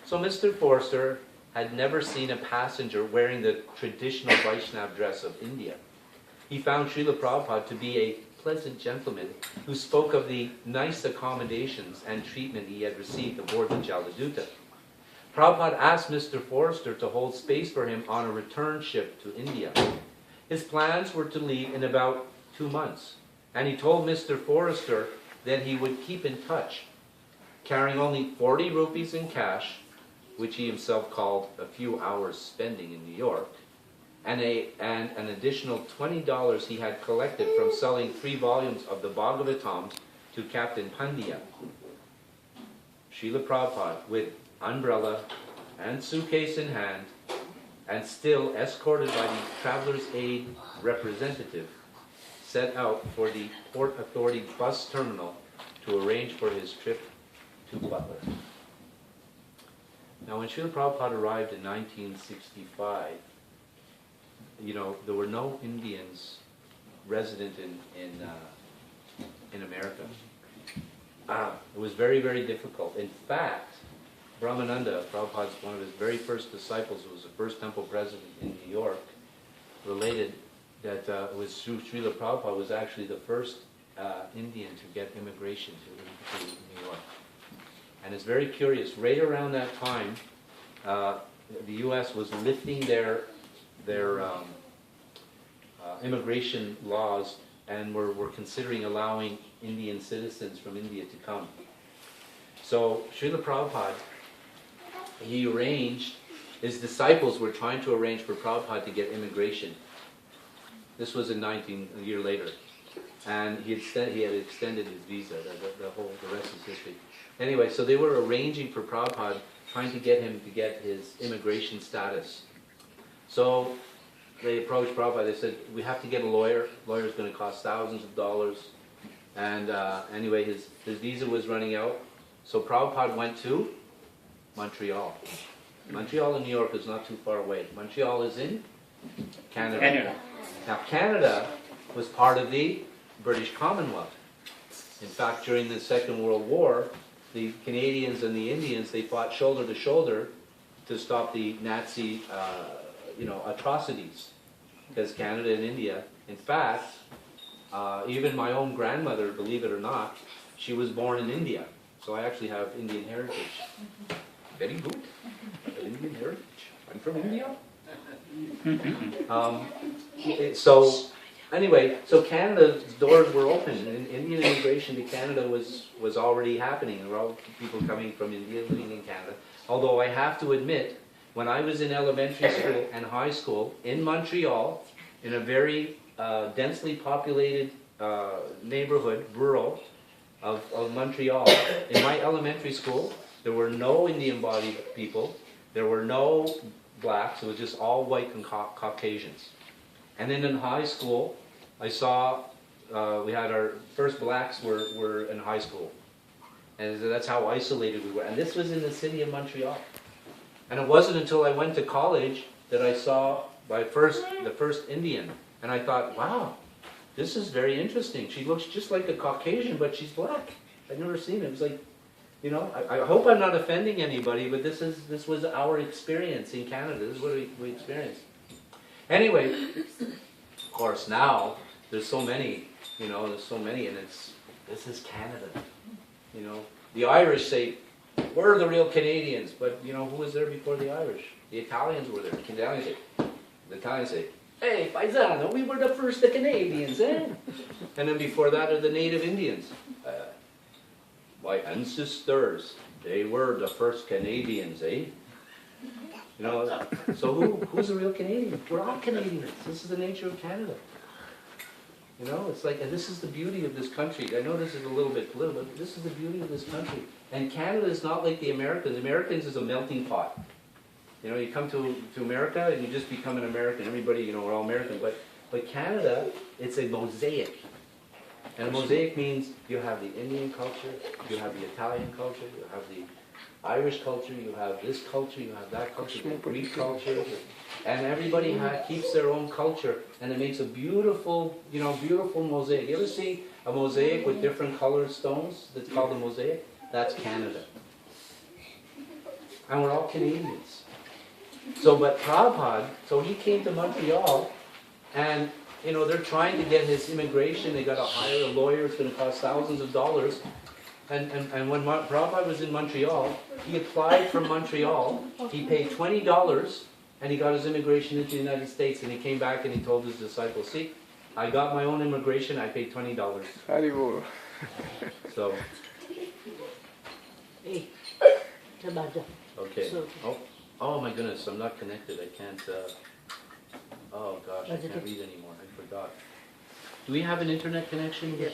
So Mr. Forster had never seen a passenger wearing the traditional Vaishnav dress of India. He found Srila Prabhupada to be a pleasant gentleman who spoke of the nice accommodations and treatment he had received aboard the Jaladuta. Prabhupada asked Mr. Forster to hold space for him on a return ship to India. His plans were to leave in about 2 months, and he told Mr. Forster that he would keep in touch, carrying only 40 rupees in cash, which he himself called a few hours spending in New York, and an additional $20 he had collected from selling 3 volumes of the Bhagavatam to Captain Pandya. Srila Prabhupada, with umbrella and suitcase in hand, and still escorted by the Traveler's Aid representative, set out for the Port Authority bus terminal to arrange for his trip to Butler. Now, when Srila Prabhupada arrived in 1965, there were no Indians resident in America. It was very, very difficult. In fact, Brahmananda, Prabhupada's one of his very first disciples, who was the first temple president in New York, related that it was Srila Prabhupada was actually the first Indian to get immigration to New York. And it's very curious. Right around that time, the U.S. was lifting their immigration laws and were considering allowing Indian citizens from India to come. So Srila Prabhupada, his disciples were trying to arrange for Prabhupada to get immigration. This was a year later. And he had extended his visa. The rest is history. Anyway, so they were arranging for Prabhupada, trying to get him to get his immigration status. So they approached Prabhupada. They said, we have to get a lawyer. Lawyer's going to cost thousands of dollars. And anyway, his visa was running out. So Prabhupada went to Montreal. Montreal in New York is not too far away. Montreal is in Canada. Now, Canada was part of the British Commonwealth. In fact, during the Second World War, the Canadians and the Indians, they fought shoulder to shoulder to stop the Nazi, atrocities. Because Canada and India, in fact, even my own grandmother, believe it or not, she was born in India. So I actually have Indian heritage. Very good. Indian heritage. I'm from India. So Canada's doors were open, and Indian immigration to Canada was already happening. There were all people coming from India living in Canada. Although I have to admit, when I was in elementary school and high school in Montreal, in a very densely populated neighborhood, rural, of Montreal, in my elementary school, there were no Indian-bodied people, there were no blacks, it was just all white and Caucasians. And then in high school, I saw, we had our first blacks were in high school. And that's how isolated we were. And this was in the city of Montreal. And it wasn't until I went to college that I saw the first Indian. And I thought, wow, this is very interesting. She looks just like a Caucasian, but she's black. I'd never seen it. It was like, I hope I'm not offending anybody, but this was our experience in Canada. This is what we experienced. Anyway, of course, now there's so many, and this is Canada. The Irish say, we're the real Canadians, but who was there before the Irish? The Italians were there. The Italians say, hey, paisano, we were the first Canadians, eh? And then before that are the native Indians. My ancestors, they were the first Canadians, eh? So who's the real Canadian? We're all Canadians. This is the nature of Canada. It's like, and this is the beauty of this country. I know this is a little bit political, but this is the beauty of this country. And Canada is not like the Americans. Americans is a melting pot. You come to America and you just become an American. Everybody, we're all American. But Canada, it's a mosaic. And a mosaic means you have the Indian culture, you have the Italian culture, you have the Irish culture, you have this culture, you have that culture, the Greek culture, and everybody keeps their own culture, and it makes a beautiful, beautiful mosaic. You ever see a mosaic with different colored stones? That's called a mosaic. That's Canada. and we're all Canadians. So, but Prabhupada, so he came to Montreal, and you know, they're trying to get his immigration, they gotta hire a lawyer, it's gonna cost thousands of dollars. And when Prabhupada was in Montreal, he applied from Montreal, he paid $20, and he got his immigration into the United States, and he came back and he told his disciples, see, I got my own immigration, I paid $20. Haribol. So, Hey, Tabata. okay. So- Oh my goodness, I'm not connected, I can't, oh gosh, I That's can't okay. read anymore, I forgot. Do we have an internet connection with